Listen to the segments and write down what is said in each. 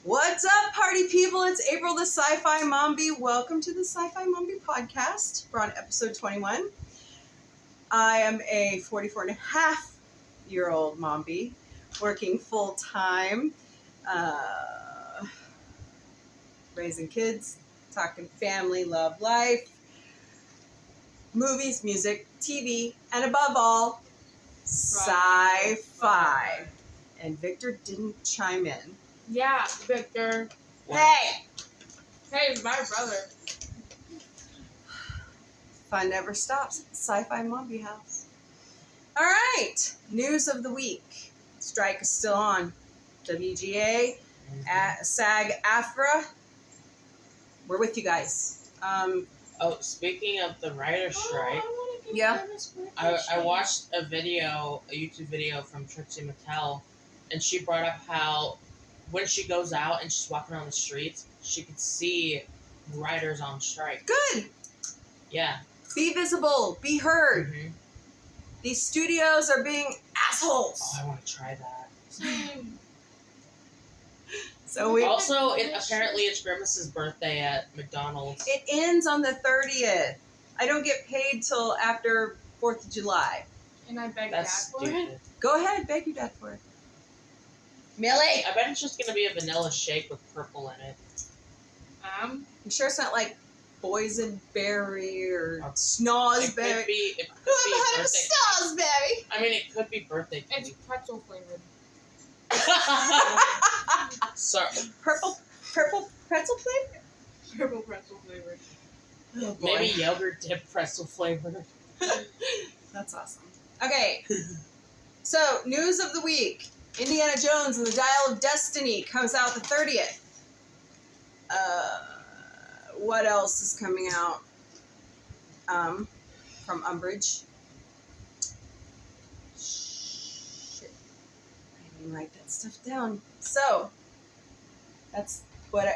What's up, party people? It's April, the Sci-Fi Mombie. Welcome to the Sci-Fi Mombie podcast. We're on episode 21. I am a 44-and-a-half-year-old Mombie, working full-time, raising kids, talking family, love, life, movies, music, TV, and above all, sci-fi. And Victor didn't chime in. Yeah, Victor. Hey! Hey, my brother. Fun never stops at the Sci-Fi Mombie house. All right, news of the week. Strike is still on. WGA, SAG-AFTRA. We're with you guys. Speaking of the writer's strike, Yeah. I watched a YouTube video from Trixie Mattel, and she brought up how when she goes out and she's walking on the streets, she could see writers on strike. Good. Yeah. Be visible. Be heard. Mm-hmm. These studios are being assholes. Oh, I want to try that. So we. Also, apparently it's Grimace's birthday at McDonald's. It ends on the 30th. I don't get paid till after 4th of July. And I beg That's Dad for stupid. it. Go ahead, beg your dad for it. Millie! I bet it's just gonna be a vanilla shake with purple in it. I'm sure it's not like boysenberry or It snozberry. could be Who birthday. have snozberry? I mean, it could be birthday It's cake. pretzel flavored. Sorry. Purple pretzel flavor? Purple pretzel flavored. Oh, boy. Maybe yogurt dip pretzel flavor. That's awesome. Okay. So, news of the week. Indiana Jones and the Dial of Destiny comes out the 30th. What else is coming out? From Umbridge. Shit. I didn't write that stuff down. So, that's what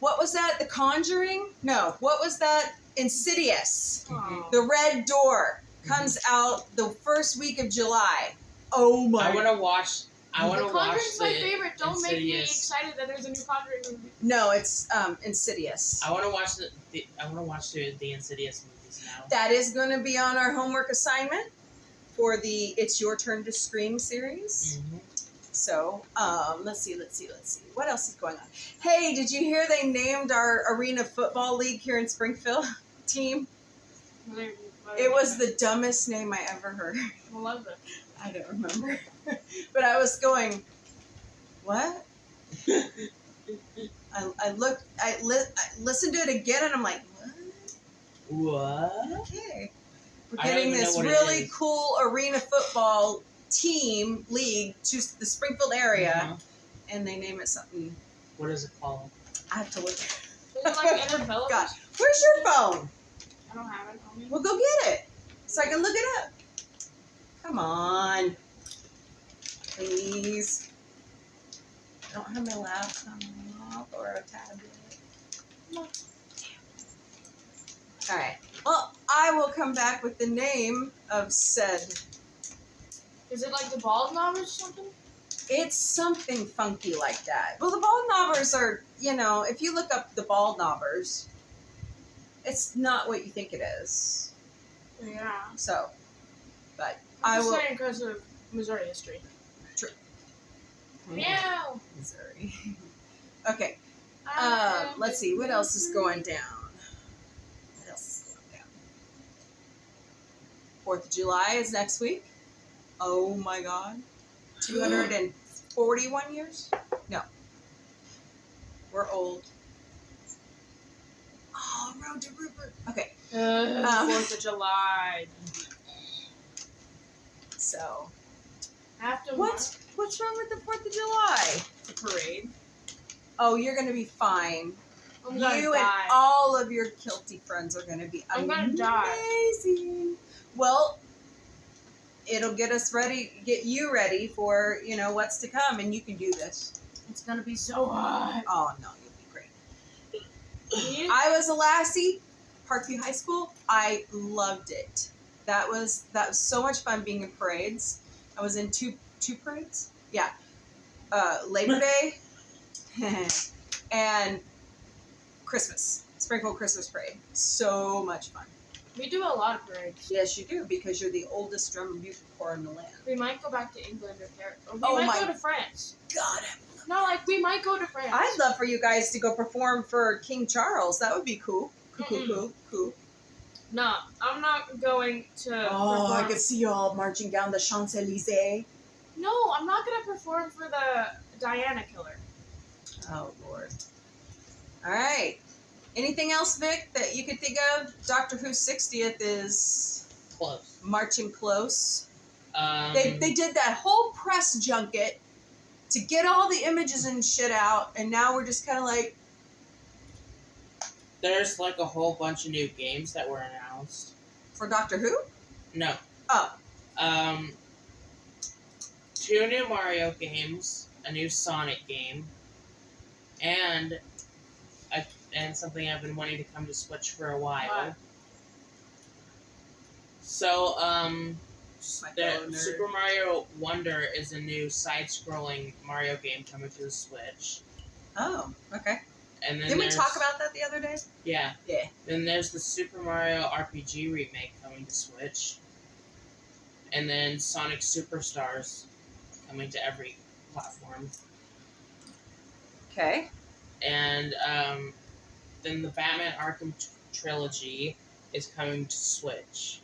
what was that? The Conjuring? No. What was that? Insidious. Oh. The Red Door comes out the first week of July. Oh my! I want to watch. I want The to watch Conjuring's my the favorite. Don't make me Insidious. excited that there's a new Conjuring movie. No, it's Insidious. I want to watch the Insidious movies now. That is going to be on our homework assignment for the It's Your Turn to Scream series. Mm-hmm. So, let's see. What else is going on? Hey, did you hear they named our Arena Football League here in Springfield team? It was the dumbest name I ever heard. I love it. I don't remember. But I was going, what? I listened to it again and I'm like, what? What? Okay. We're I don't getting even know this what it really is. cool arena football team league to the Springfield area, Uh-huh. and they name it something. What is it called? I have to look. Is it like NFL? God, where's your phone? I don't have it on me. Well, go get it so I can look it up. Come on, please. I don't have my laptop or a tablet. No. All right. Well, I will come back with the name of said. Is it like the Bald Knob or something? It's something funky like that. Well, the bald knobbers are, if you look up the bald knobbers, it's not what you think it is. Yeah. So, but I'm I just will. saying because of Missouri history. True. Meow. Missouri. Okay. Let's see. What else is going down? 4th of July is next week. Oh my God. 241 years? No. We're old. Oh, Road to Rupert. Okay. 4th of July. So, After what's wrong with the 4th of July? the parade? Oh, you're going to be fine. I'm gonna You die. and all of your guilty friends are going to be I'm gonna die. amazing. Well, it'll get you ready for, what's to come, and you can do this. It's gonna be so hot. Oh, no, you'll be great. I was a lassie, Parkview High School. I loved it. That was so much fun being in parades. I was in two parades. Yeah. Labor Day, and Christmas. Springfield Christmas Parade. So much fun. We do a lot of parades. Yes, you do, because you're the oldest drum and bugle corps in the land. We might go back to England or Paris. Or we Oh might my go to France. God, No, like, we might go to France. I'd love for you guys to go perform for King Charles. That would be cool. Cool. No, I'm not going to Oh, I perform. could see y'all marching down the Champs-Elysees. No, I'm not going to perform for the Diana Killer. Oh, Lord. All right. Anything else, Vic, that you could think of? Doctor Who's 60th is Close. marching close. Um, They did that whole press junket to get all the images and shit out, and now we're just kind of like, There's like a whole bunch of new games that were announced. for Doctor Who? No. Oh. 2 new Mario games, a new Sonic game, and something I've been wanting to come to Switch for a while. What? So, My fellow nerd. Super Mario Wonder is a new side-scrolling Mario game coming to the Switch. Oh, okay. And then Didn't we there's- talk about that the other day? Yeah. Yeah. Then there's the Super Mario RPG remake coming to Switch. And then Sonic Superstars coming to every platform. Okay. And then the Batman Arkham trilogy is coming to Switch.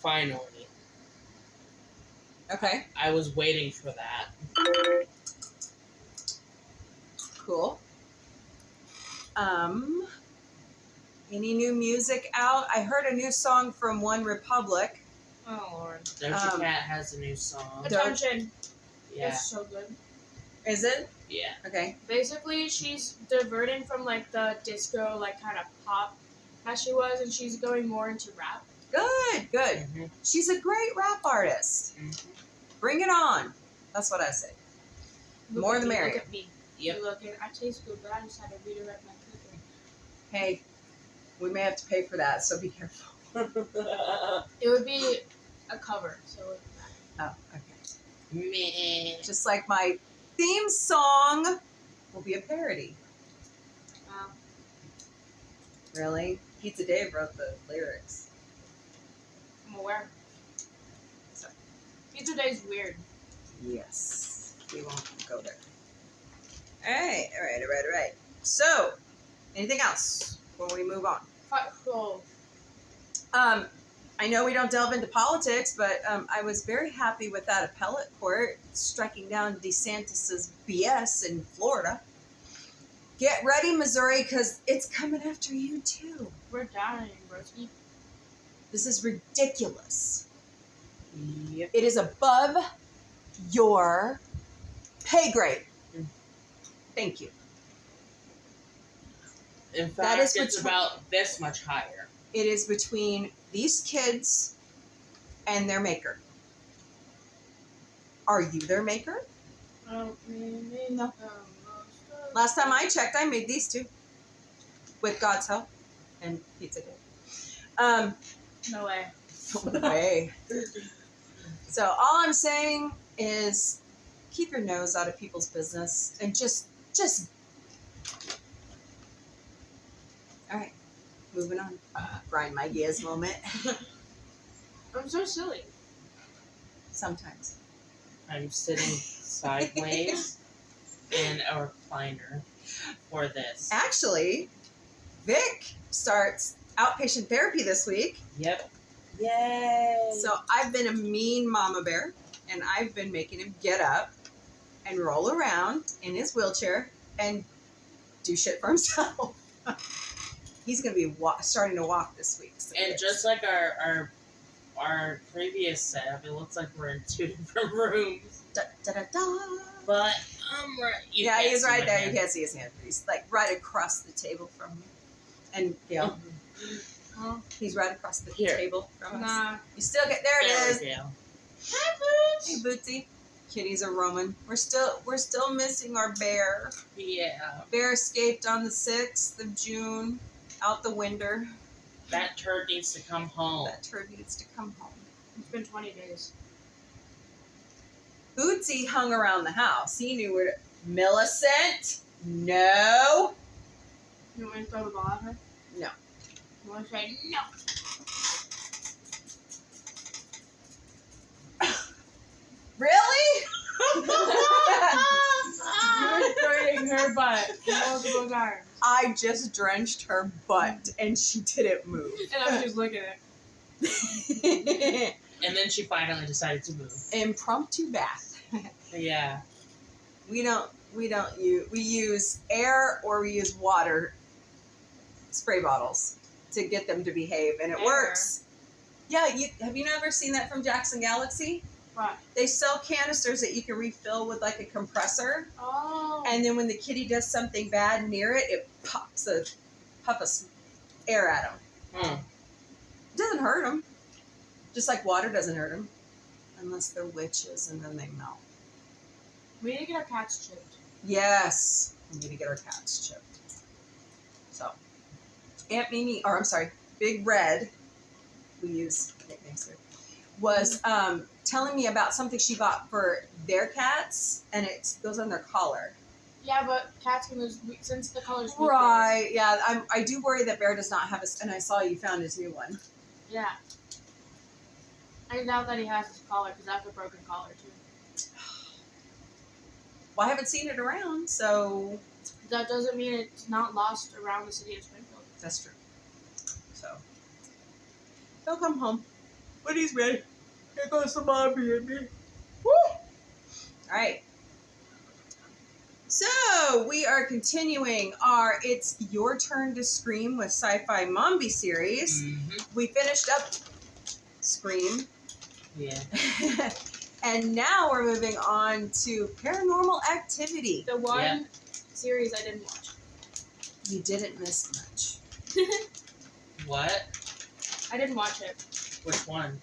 Finally. Okay. I was waiting for that. Cool. Any new music out? I heard a new song from One Republic. Oh, Lord. Doja Cat has a new song. Attention. Yeah. It's so good. Is it? Yeah. Okay. Basically, she's diverting from, like, the disco, like, kind of pop as she was, and she's going more into rap. Good, good. Mm-hmm. She's a great rap artist. Mm-hmm. Bring it on. That's what I say. More the merrier. Look at me. Yep. Look at, I taste good, but I just had to redirect my cooking. Hey, we may have to pay for that, so be careful. It would be a cover, so it wouldn't matter. Oh, okay. Meh. Just like my theme song will be a parody. Wow. Really? Pizza Dave wrote the lyrics. I'm aware. Sorry. Pizza Day's weird. Yes. We won't go there. All right. So, anything else before we move on? Oh, I know we don't delve into politics, but I was very happy with that appellate court striking down DeSantis's BS in Florida. Get ready, Missouri, because it's coming after you too. we're dying, broski. This is ridiculous. Yep. It is above your pay grade. Thank you. In fact, That is it's between- about this much higher. It is between these kids and their maker. Are you their maker? No. Last time I checked, I made these two. With God's help. And Pizza Day. No way. No way. So all I'm saying is keep your nose out of people's business and just all right, moving on. Brian my Giaz moment. I'm so silly. Sometimes. I'm sitting sideways in a recliner for this. Actually, Vic starts outpatient therapy this week. Yep. Yay! So I've been a mean mama bear, and I've been making him get up and roll around in his wheelchair and do shit for himself. He's going to be starting to walk this week. So and yes. just like our previous setup, it looks like we're in 2 different rooms. Da, da, da, da. But right. Yeah, he's right there. You can't see his hand, but he's like right across the table from me. And Gail, Huh? he's right across the Here. table from us. Nah. You still get there. It is. There we go. Hi, Boots. Hey, Bootsy. Kitties are roaming. We're still missing our bear. Yeah. Bear escaped on the 6th of June, out the window. That turd needs to come home. That turd needs to come home. It's been 20 days. Bootsy hung around the house. He knew where to... Millicent! No. You want me to throw the ball at her? No. You want to say no? Really? You were throwing her butt multiple times. I just drenched her butt and she didn't move. And I was just looking at it. And then she finally decided to move. Impromptu bath. Yeah. We use air or we use water spray bottles to get them to behave, and it Air. works. Yeah, have you never seen that from Jackson Galaxy? What? They sell canisters that you can refill with like a compressor, Oh. and then when the kitty does something bad near it, it pops a puff of air at them. Hmm. It doesn't hurt them, just like water doesn't hurt them, unless they're witches and then they melt. We need to get our cats chipped. Yes, we need to get our cats chipped. So, Aunt Mimi, or I'm sorry, Big Red, we use nicknames here, was telling me about something she bought for their cats, and it goes on their collar. Yeah, but cats can lose since the color's weaker. Right, yeah, I do worry that Bear does not have and I saw you found his new one. Yeah. I doubt that he has his collar because that's a broken collar too. Well, I haven't seen it around, so That doesn't mean it's not lost around the city of Springfield. that's true. So, he'll come home when he's ready. Here goes the Mombie and me. Woo! All right. So, we are continuing our It's Your Turn to Scream with Sci-Fi Mombie series. Mm-hmm. We finished up Scream. Yeah. And now we're moving on to Paranormal Activity. The one Yeah. series I didn't watch. You didn't miss much. What? I didn't watch it. Which one?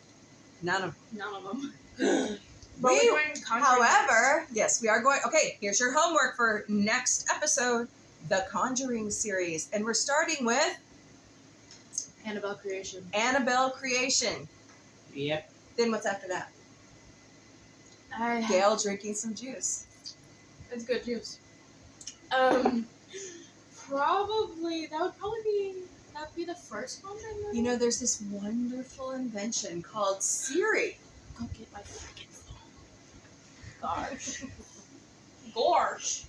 None of None of them. We- But we're doing Conjuring However, yes, we are going. Okay, here's your homework for next episode, the Conjuring series, and we're starting with next. Annabelle Creation. Annabelle Creation. Yep. Then what's after that? Gail drinking some juice. It's good juice. Probably that'd be the first Conjuring movie. You know, there's this wonderful invention called Siri. Go get my freaking phone. Gosh. Gosh.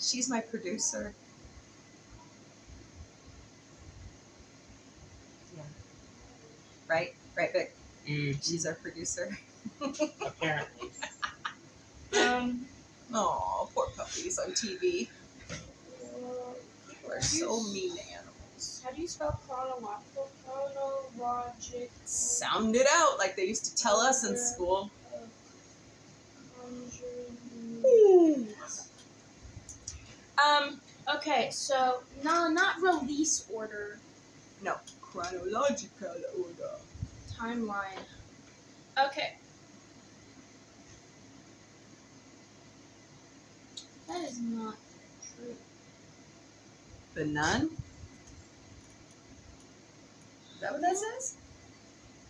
She's my producer. Yeah. Right, Vic. She's our producer. Apparently. Oh, poor puppies on TV. People are so mean to animals. How do you spell chronological? Chronological. Sound it out like they used to tell us in school. Okay, so no, not release order. No, chronological order. Timeline. Okay. That is not true. The Nun? Is that what that says?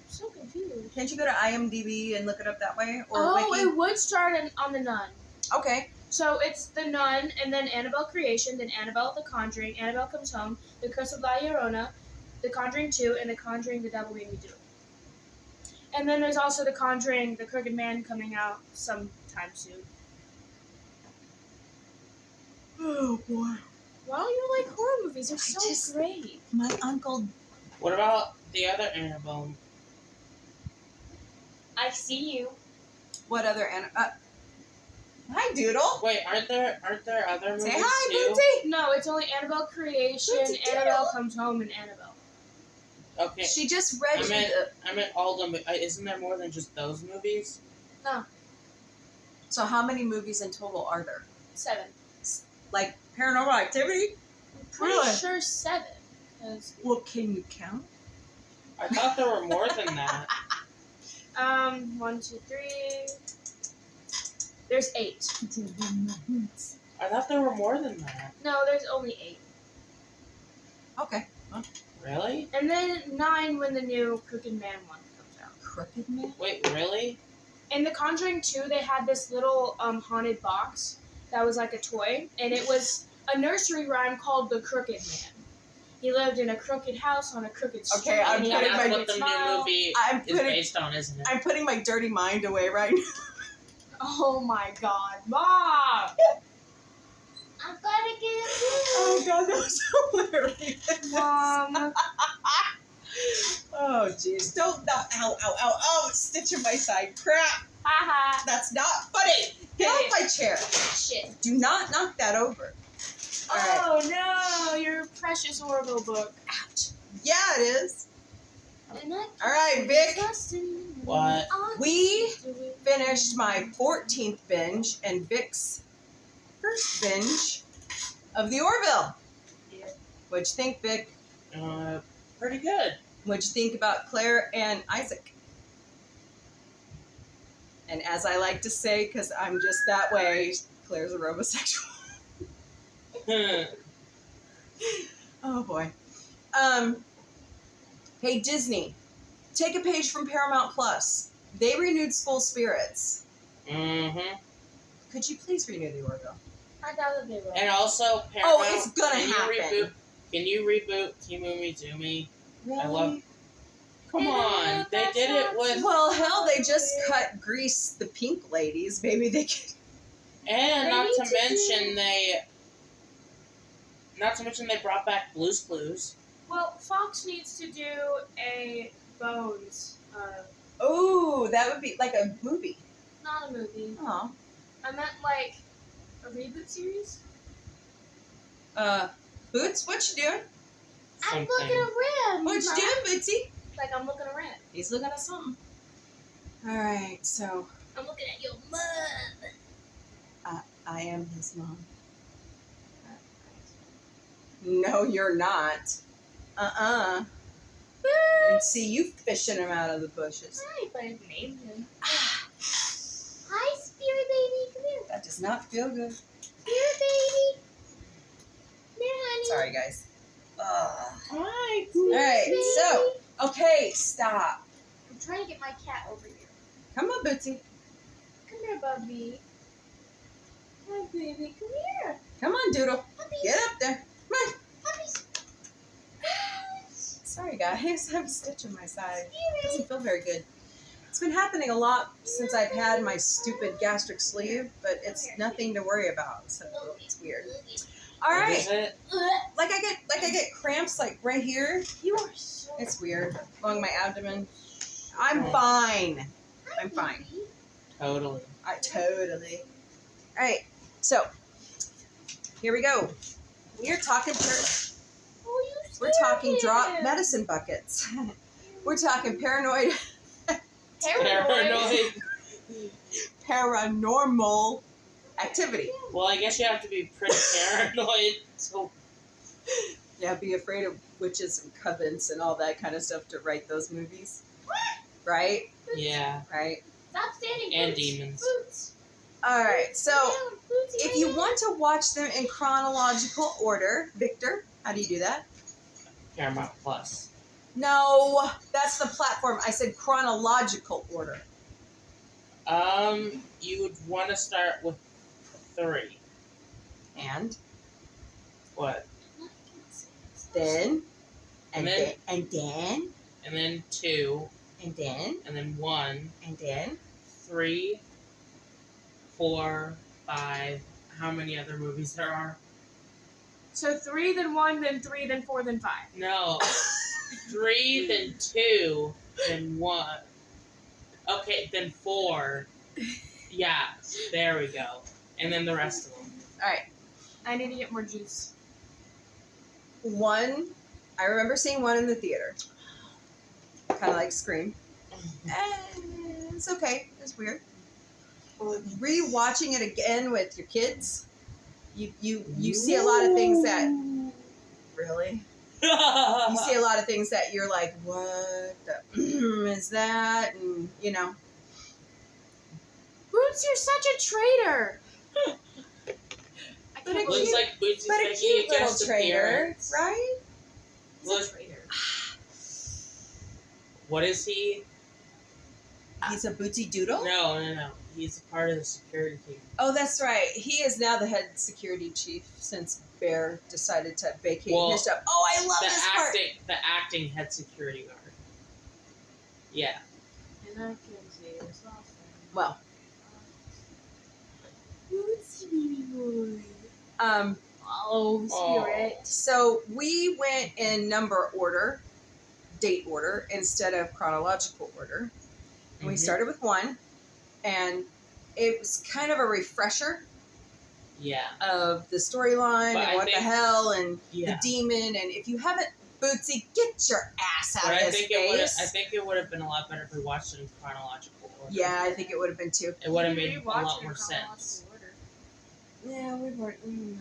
I'm so confused. Can't you go to IMDb and look it up that way? Or Oh, Wiki? it would start on The Nun. Okay. So it's The Nun, and then Annabelle Creation, then Annabelle The Conjuring, Annabelle Comes Home, The Curse of La Llorona, The Conjuring 2, and The Conjuring The Devil Made Me Do It. And then there's also The Conjuring The Crooked Man coming out sometime soon. Oh boy. Why don't you like horror movies? They're so great. My uncle. What about the other Annabelle? I see you. What other hi, Doodle. Wait, aren't there other movies Say hi, too? Bootsy. No, it's only Annabelle Creation, Bootsy Annabelle Doodle. Comes Home, and Annabelle. Okay. She just read I you meant, the. I meant all the. Isn't there more than just those movies? No, So how many movies in total are there? 7. Like Paranormal Activity? I'm pretty Really? sure 7. 'Cause, Well, can you count? I thought there were more than that. 1, 2, 3. There's 8. I thought there were more than that. No, there's only 8. Okay. Really? And then 9 when the new Crooked Man one comes out. Crooked Man? Wait, really? In The Conjuring 2, they had this little haunted box, that was like a toy, and it was a nursery rhyme called The Crooked Man. He lived in a crooked house on a crooked street. Okay, I'm and he had putting a my- That's crooked what the new smile. movie I'm is putting based on, isn't it? I'm putting my dirty mind away right now. Oh my God, Mom! I'm gonna get it. Oh god, that was hilarious. Mom. Oh jeez. Don't not ow ow ow ow stitching my side. Crap. Haha. That's not funny. Get off my chair. Shit. Do not knock that over. Alright. Oh no, your precious Orville book. Ouch. Yeah, it is. And that Alright, Vic. What? We finished my 14th binge and Vic's first binge of the Orville. Yeah. What'd you think, Vic? Pretty good. What'd you think about Claire and Isaac? And as I like to say, because I'm just that way, Claire's a homosexual. Oh boy. Hey Disney, take a page from Paramount Plus. They renewed School Spirits. Mm-hmm. Could you please renew the Orville? I doubt that they will. And also, Paramount, Oh, it's gonna can happen. Can you reboot Team Umizoomi? Really? I love. Come on, they did it with. Well, hell, they just cut Grease the Pink Ladies. Maybe they could. And They not need to to mention they brought back Blue's Clues. Well, Fox needs to do a Bones. Oh, that would be like a movie. Not a movie. Oh. I meant like a reboot series. Boots, what you doing? I'm Something. looking around. What you doing, Bootsy? Like I'm looking around. He's looking at something. All right, so I'm looking at your mom. I am his mom. No, you're not. And see you fishing him out of the bushes. Hi, but I named him. Hi, Spirit Baby. Come here. That does not feel good. Spirit Baby. Come here, honey. Sorry, guys. Hi. All right, so okay, stop. I'm trying to get my cat over here. Come on, Bootsy. Come here, Bubby. Hi, baby. Come here. Come on, Doodle. Puppies. Get up there. Come on. Puppies. Sorry, guys. I'm stitching my side. Spirit. Doesn't feel very good. It's been happening a lot since I've had my stupid gastric sleeve, but it's nothing to worry about. So it's weird. All What right. is it? Like I get cramps like right here. You are so. It's weird along my abdomen. I'm fine. I'm fine. Totally. I totally. All right. So here we go. We're talking. We're talking drop medicine buckets. We're talking paranoid. Paranoid. Paranormal activity. Well, I guess you have to be pretty paranoid. So Yeah, be afraid of witches and covens and all that kind of stuff to write those movies. Right? yeah, Right. Stop standing. and Boots. demons. Boots. All right. So Down, Bootsy, if lay you down. want to watch them in chronological order, Victor, how do you do that? Paramount Plus. No, that's the platform. I said chronological order. You would want to start with 3. And What? then, And then- and then, And then 2, and then, and then 1, and then. 3, 4, 5. How many other movies there are? So 3, then 1, then 3, then 4, then 5. No. 3, then 2, then 1. Okay, then 4. Yeah, there we go. And then the rest of them. All right. I need to get more juice. 1, I remember seeing 1 in the theater. Kind of like Scream. It's okay. It's weird. Rewatching it again with your kids, you see a lot of things that really. You see a lot of things that you're like, what the is that? And you know. Boots, you're such a traitor. But a Looks cute, like Bootsy's but a making cute little guest traitor, appearance. right? He's a traitor. What is he? He's a Bootsy Doodle? No. He's a part of the security team. Oh, that's right. He is now the head security chief since Bear decided to vacate his job. Oh, I love this part. The acting head security guard. Yeah. And I can say this last time. Well. Bootsy baby boy. Spirit. So we went in date order, instead of chronological order. And we started with 1, and it was kind of a refresher. Yeah. Of the storyline and what the hell and the demon. And if you haven't, Bootsy, get your ass out of his face. I think it would have been a lot better if we watched it in chronological order. Yeah, I think it would have been too. It would have made a lot more sense. Yeah, we've already.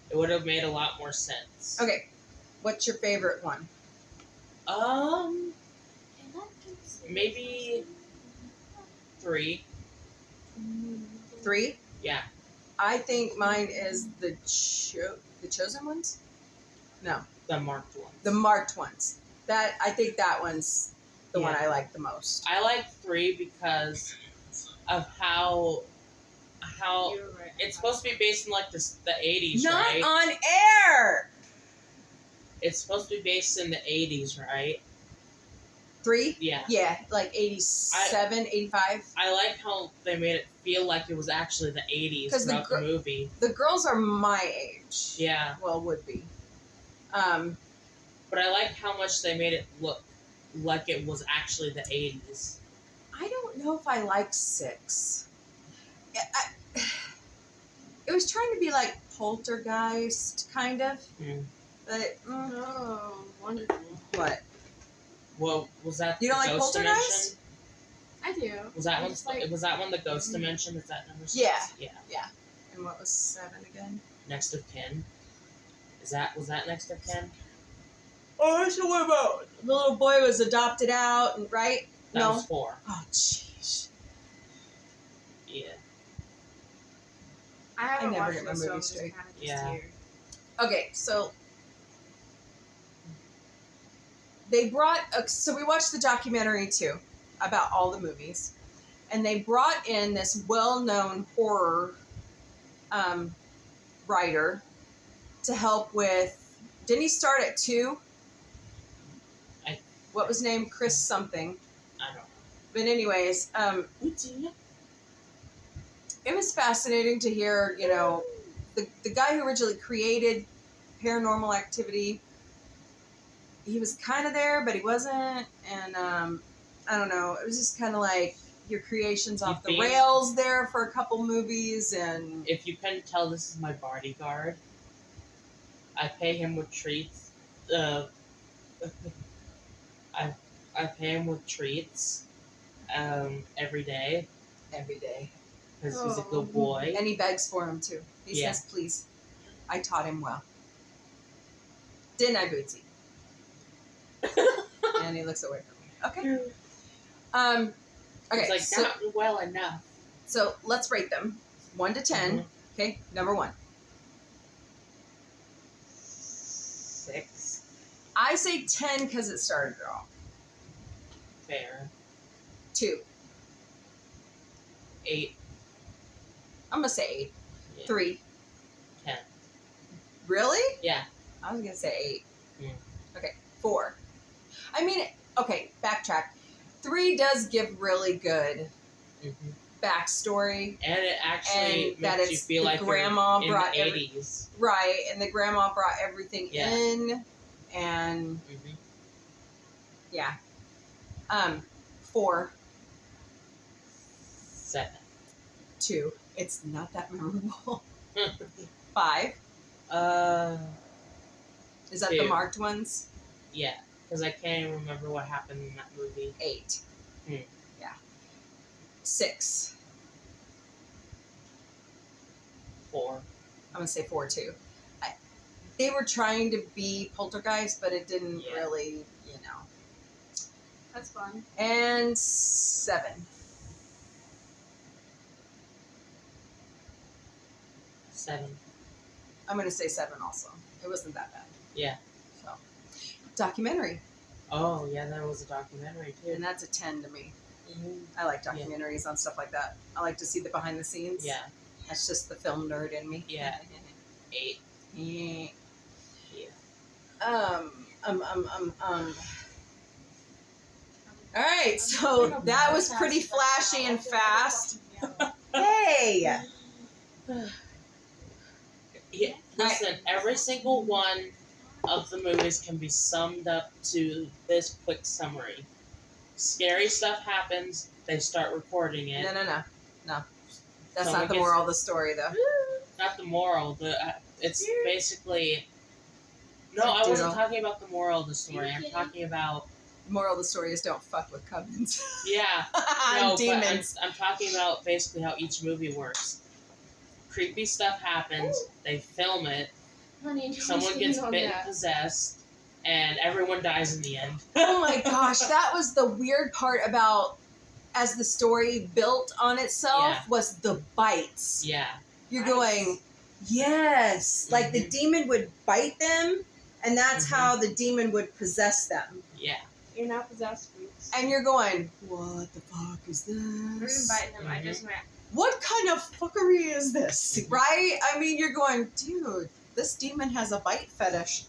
It would have made a lot more sense. Okay, what's your favorite one? Maybe 3. 3? Yeah. I think mine is the chosen ones. No, the marked ones. The marked ones. I think that one's the one I like the most. I like 3 because of how it's supposed to be based in like the 80s, right? Not on air. It's supposed to be based in the 80s, right? 3? Yeah. Yeah, like 87, 85. I like how they made it feel like it was actually the 80s throughout the movie. The girls are my age. Yeah. Well, would be. But I like how much they made it look like it was actually the 80s. I don't know if I like 6. It was trying to be like Poltergeist, kind of. But, oh, wonderful. What? Well, was that you don't the like Ghost Poltergeist? Dimension? I do. Was that one the Ghost Dimension? Is that number 6? Yeah. And what was 7 again? Next of Kin. Was that Next of Kin? Oh, so what about the little boy was adopted out, right? That was 4. Oh, jeez. Yeah. I never get my movie straight. Yeah. Okay, so they brought. So we watched the documentary too about all the movies, and they brought in this well-known horror writer to help with. Didn't he start at 2? What was his name? Chris something. I don't know. But anyways, it was fascinating to hear, the guy who originally created Paranormal Activity, he was kind of there, but he wasn't. And I don't know. It was just kind of like your creation's off the rails there for a couple movies. And if you couldn't tell, this is my bodyguard. I pay him with treats. I pay him with treats every day. Every day. Because he's a good boy. And he begs for him, too. He says, please. I taught him well. Didn't I, Bootsy? And he looks away from me. Okay. Okay. It's like, not well enough. So, let's rate them. 1 to 10. Mm-hmm. Okay, number 1. 6. I say 10 because it started it all. Fair. 2. 8. I'm going to say 8. Yeah. 3. 10. Really? Yeah. I was going to say 8. Mm. Okay, 4. I mean, okay, backtrack. 3 does give really good backstory. And it actually makes you feel like grandma you're brought in the 80s. Right, and the grandma brought everything in. And, yeah. 4. 7. 2. It's not that memorable. 5. Is that 2. the marked ones? Yeah, because I can't even remember what happened in that movie. 8. Yeah. 6. 4. I'm going to say 4 too. They were trying to be Poltergeist, but it didn't really, That's fun. And 7. 7. I'm going to say 7 also. It wasn't that bad. Yeah. So, documentary. Oh, yeah, that was a documentary too. And that's a 10 to me. I like documentaries on stuff like that. I like to see the behind the scenes. Yeah. That's just the film nerd in me. Yeah. 8. Yeah. Yeah. All right, so that was pretty flashy and fast. Hey! Yeah, listen, every single one of the movies can be summed up to this quick summary. Scary stuff happens, they start recording it. No. That's Someone not the gets- moral of the story, though. Not the moral, it's basically... No, I wasn't talking about the moral of the story. I'm talking about... The moral of the story is don't fuck with covens. Yeah. No, Demons. but I'm talking about basically how each movie works. Creepy stuff happens, they film it, Honey, someone gets bitten, possessed, and everyone dies in the end. Oh my gosh, that was the weird part about as the story built on itself was the bites. Yeah. You're going, yes. Like the demon would bite them, and that's how the demon would possess them. Yeah. You're not possessed, Boots. And you're going, what the fuck is this? I didn't bite them, I just went. What kind of fuckery is this? Right? I mean, you're going, dude, this demon has a bite fetish.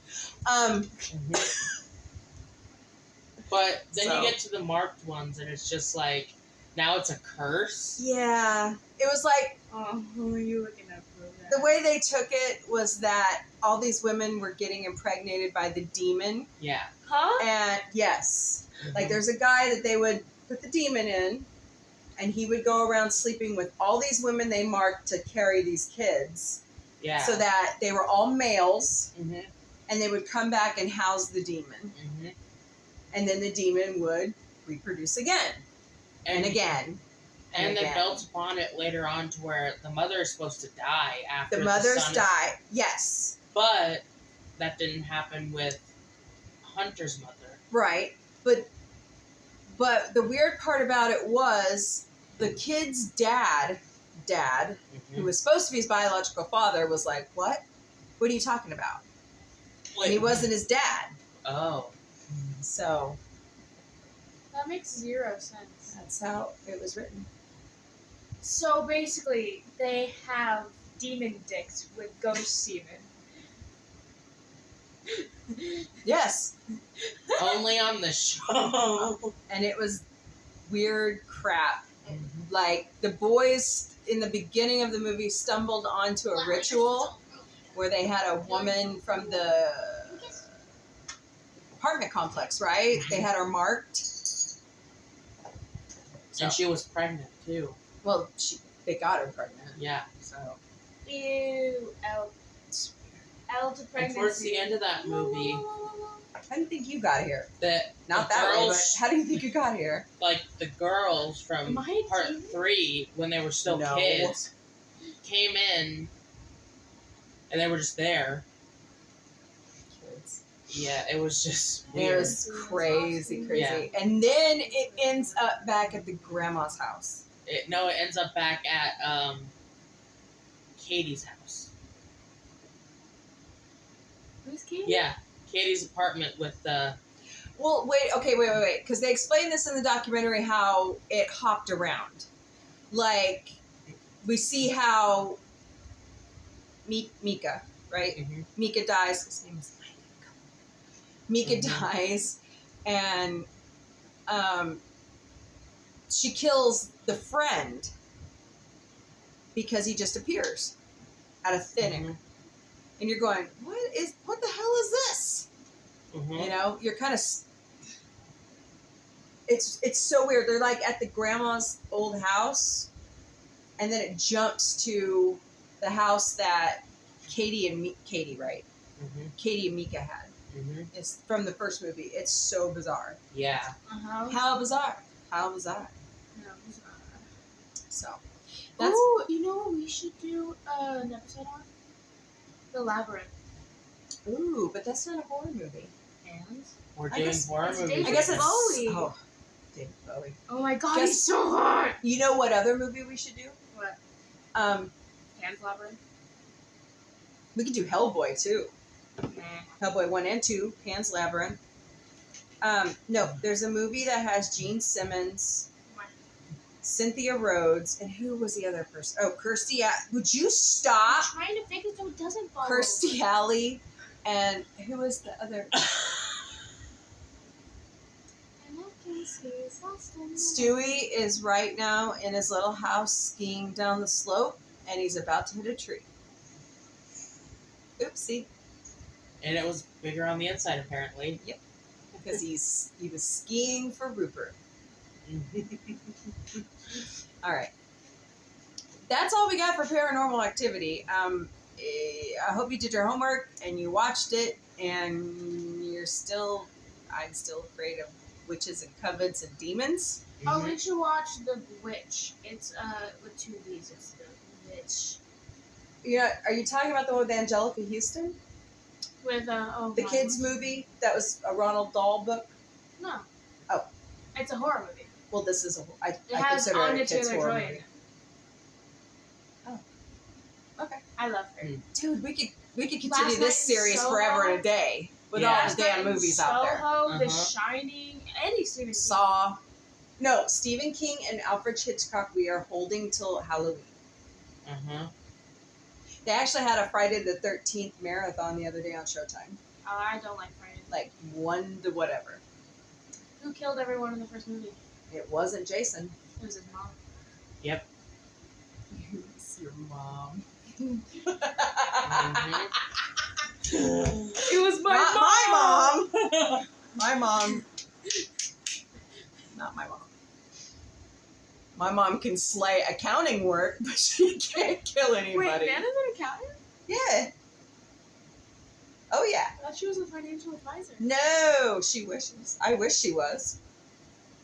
But then you get to the marked ones, and it's just like, now it's a curse. Yeah. It was like, Oh, who are you looking at for that? the way they took it was that all these women were getting impregnated by the demon. Yeah. Huh? And yes, like there's a guy that they would put the demon in, and he would go around sleeping with all these women they marked to carry these kids. Yeah. So that they were all males, Mm-hmm. and they would come back and house the demon. Mm-hmm. And then the demon would reproduce again and again. And they again. built upon it later on to where the mother is supposed to die after The mothers son die. Yes. But that didn't happen with Hunter's mother. Right. But the weird part about it was the kid's dad, who was supposed to be his biological father, was like, what? What are you talking about? And he wasn't his dad. Oh. So That makes 0 sense. that's how it was written. So basically, they have demon dicks with ghost semen. Yes. Only on the show. And it was weird crap. Like the boys in the beginning of the movie stumbled onto a ritual where they had a woman from the apartment complex, right? They had her marked. So, And she was pregnant too. well, they got her pregnant. Yeah. So Ew. L to And pregnancy. towards the end of that movie, how do you think you got here? that Not the that way, but girls, how do you think you got here? like the girls from My part demon? 3, when they were still No. kids, came in, and they were just there. Kids. Yeah, it was just It weird. was crazy. Yeah. And then it ends up back at the grandma's house. It ends up back at Katie's house. Who's Katie? Yeah, Katie's apartment with the. Well, wait, because they explain this in the documentary how it hopped around. Like, we see how Mika, right? Mhm. Mika dies. His name is Mika. Mika dies, and she kills the friend because he just appears out of thin air. And you're going, what the hell is this? Mhm. You know, you're kind of. It's so weird. They're like at the grandma's old house, and then it jumps to the house that Katie, right? Mhm. Katie and Mika had. Mhm. It's from the first movie. It's so bizarre. Yeah. Uh-huh. How bizarre? How bizarre? No, it's not. So that's Ooh, you know what we should do an episode on? The Labyrinth. ooh, but that's not a horror movie. And? We're I doing guess horror it's movies. David I guess right it's Bowie. oh, David Bowie. Oh my god, Guess- he's so hot! You know what other movie we should do? What? Um, Pan's Labyrinth? we could do Hellboy too. Nah. Hellboy 1 and 2, Pan's Labyrinth. No, there's a movie that has Gene Simmons, My Cynthia Rhodes, and who was the other person? Oh, Kirstie. Would you stop? I'm trying to fix it so it doesn't fall Kirstie over. Alley, and who was the other? And I can see it's lost in the Stewie is right now in his little house skiing down the slope, and he's about to hit a tree. Oopsie. And it was bigger on the inside, apparently. Yep. Because he was skiing for Rupert. All right. That's all we got for Paranormal Activity. I hope you did your homework and you watched it, and I'm still afraid of witches and covens and demons. Oh, we should watch The Witch. It's with 2 V's. It's The Witch. Yeah, are you talking about the one with Angelica Houston? With The kids movie that was a Ronald Dahl book? No. Oh. It's a horror movie. Well, this is I It has consider it a Anya kids horror Taylor-Joy in movie. it. Oh. Okay. I love her. Dude, we could continue Last this Night in series Soho. forever and a day with Yeah. all the damn movies out there. Soho, The Uh-huh. Shining, any Stephen King. Saw. No, Stephen King and Alfred Hitchcock, we are holding till Halloween. Uh-huh. They actually had a Friday the 13th marathon the other day on Showtime. Oh, I don't like Friday. Like 1 to whatever. Who killed everyone in the first movie? It wasn't Jason. It was his mom. Yep. It's your mom. Mhm. It was Not my mom. My mom. Not my mom. My mom can slay accounting work, but she can't kill anybody. Wait, Nana's an accountant? Yeah. Oh, yeah. I thought she was a financial advisor. No, she wishes. I wish she was.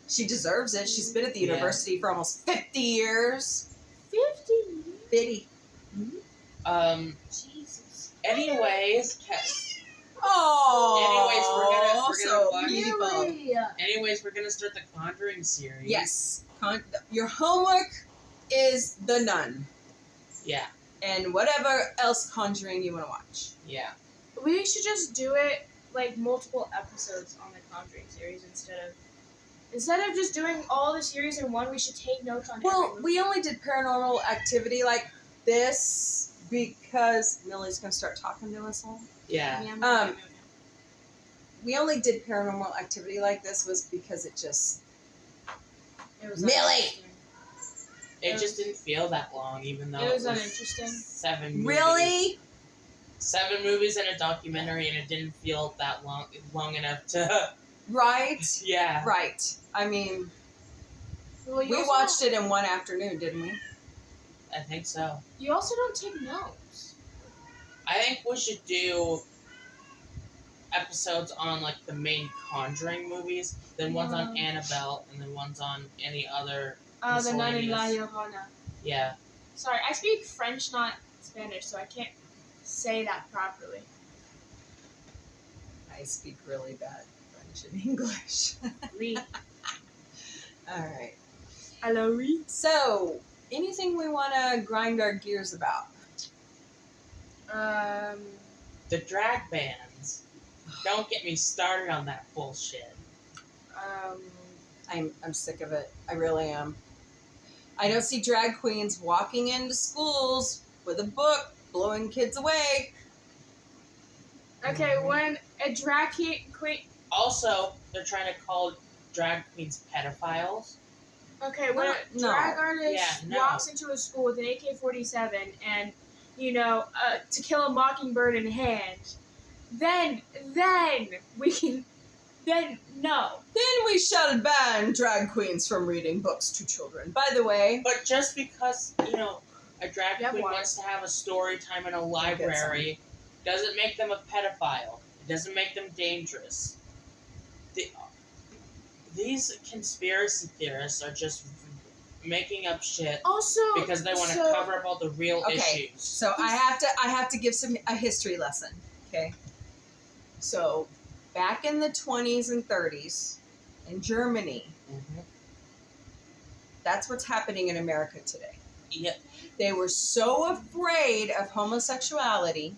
She deserves it. She's been at the Yeah. university for almost 50 years. 50 years? 50. Jesus. Anyways, Oh, we're gonna so watch- beautiful. anyways, we're gonna start the Conjuring series. Yes. Your homework is The Nun. Yeah. And whatever else Conjuring you want to watch. Yeah. We should just do it like multiple episodes on the Conjuring series instead of just doing all the series in one. We should take notes on Well, every movie. we only did Paranormal Activity like this because Millie's going to start talking to us all. Yeah. Yeah, I'm not gonna do it. We only did Paranormal Activity like this was because it just... It was Millie! uninteresting. It just didn't feel that long, even though It was uninteresting. 7 movies. Really? 7 movies and a documentary, and it didn't feel that long enough to. Right? Yeah. Right. I mean, Well, you we also watched it in one afternoon, didn't we? I think so. You also don't take notes. I think we should do episodes on like the main Conjuring movies, then ones on Annabelle, and then ones on any other. The Nun in La Miscellaneous. Llorona. Yeah. Sorry, I speak French, not Spanish, so I can't say that properly. I speak really bad French and English. Oui. All right. Hello, oui. So, anything we want to grind our gears about? The drag bands. Don't get me started on that bullshit. I'm sick of it. I really am. I don't see drag queens walking into schools with a book, blowing kids away. Okay, when a drag queen. Also, they're trying to call drag queens pedophiles. Okay, when a No. drag artist Yeah, no. walks into a school with an AK-47 and, To Kill a Mockingbird in hand, then we can, no. Then we shall ban drag queens from reading books to children. By the way, But just because, a drag Yeah, queen why? wants to have a story time in a library doesn't make them a pedophile. It doesn't make them dangerous. These conspiracy theorists are just making up shit Also, because they want to so- cover up all the real Okay. issues. so I have to give a history lesson. Okay. So, back in the 20s and 30s, in Germany, Mhm. that's what's happening in America today. Yep. They were so afraid of homosexuality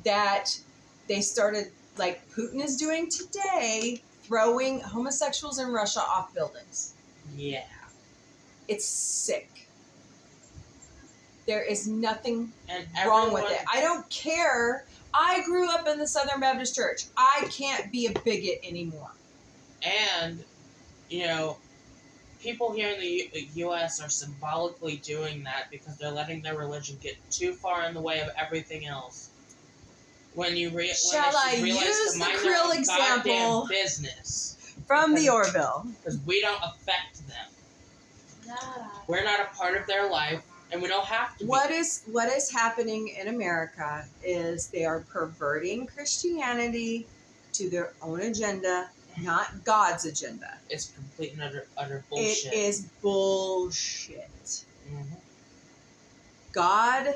that they started, like Putin is doing today, throwing homosexuals in Russia off buildings. Yeah. It's sick. There is nothing And wrong with it. I don't care. I grew up in the Southern Baptist Church. I can't be a bigot anymore. And, you know, people here in the U.S. are symbolically doing that because they're letting their religion get too far in the way of everything else. When you Shall I use the krill example business from the Orville? Because we don't affect them. We're not a part of their life, and we don't have to. What is happening in America is they are perverting Christianity to their own agenda, not God's agenda. It's complete and utter bullshit. It is bullshit. Mm-hmm. God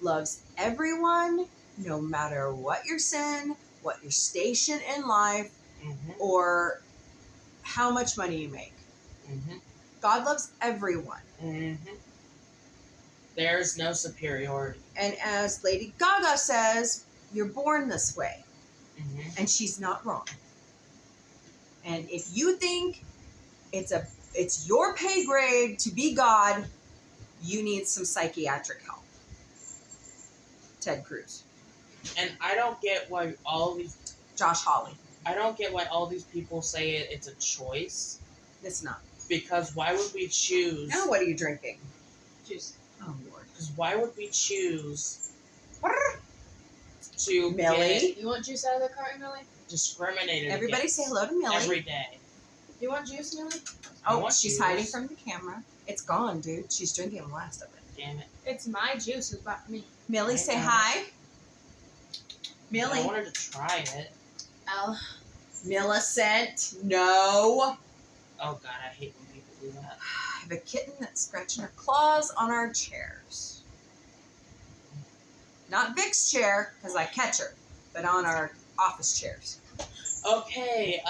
loves everyone, no matter what your sin, what your station in life, Mm-hmm. or how much money you make. Mm-hmm. God loves everyone. Mm-hmm. There's no superiority. And as Lady Gaga says, you're born this way. Mm-hmm. And she's not wrong. And if you think it's your pay grade to be God, you need some psychiatric help. Ted Cruz. And I don't get why all these... Josh Hawley. I don't get why all these people say it's a choice. It's not. Because why would we choose... Now what are you drinking? Juice. Oh, Lord. Because why would we choose to Millie. You want juice out of the carton, Millie? get discriminated Everybody against say hello to Millie. every day? You want juice, Millie? I Oh, want she's juice. hiding from the camera. It's gone, dude. She's drinking the last of it. Damn it. It's my juice. It's about me. Millie, I say know. hi. I Millie. wanted to try it. Millicent. No. Oh god, I hate when people do that. I have a kitten that's scratching her claws on our chairs. Not Vic's chair, because I catch her, but on our office chairs. Okay,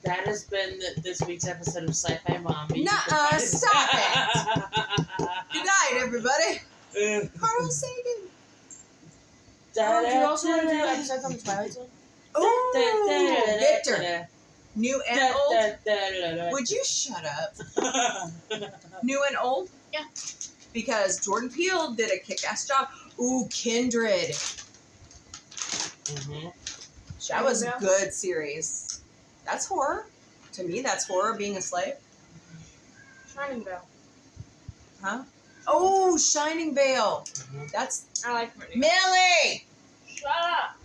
that has been this week's episode of Sci-Fi Mombie. Nuh-uh, stop it! Good night, everybody. Carl Sagan. Do you also want to do episodes on the Twilight Zone? Oh, Victor. New and old. Would you shut up? New and old? Yeah. Because Jordan Peele did a kick-ass job. Ooh, Kindred. Mm-hmm. That was a good series. That's horror. To me, that's horror, being a slave. Shining Bell. Huh? Oh, Shining Vale. Mm-hmm. That's... I like Brittany. Millie! Shut up.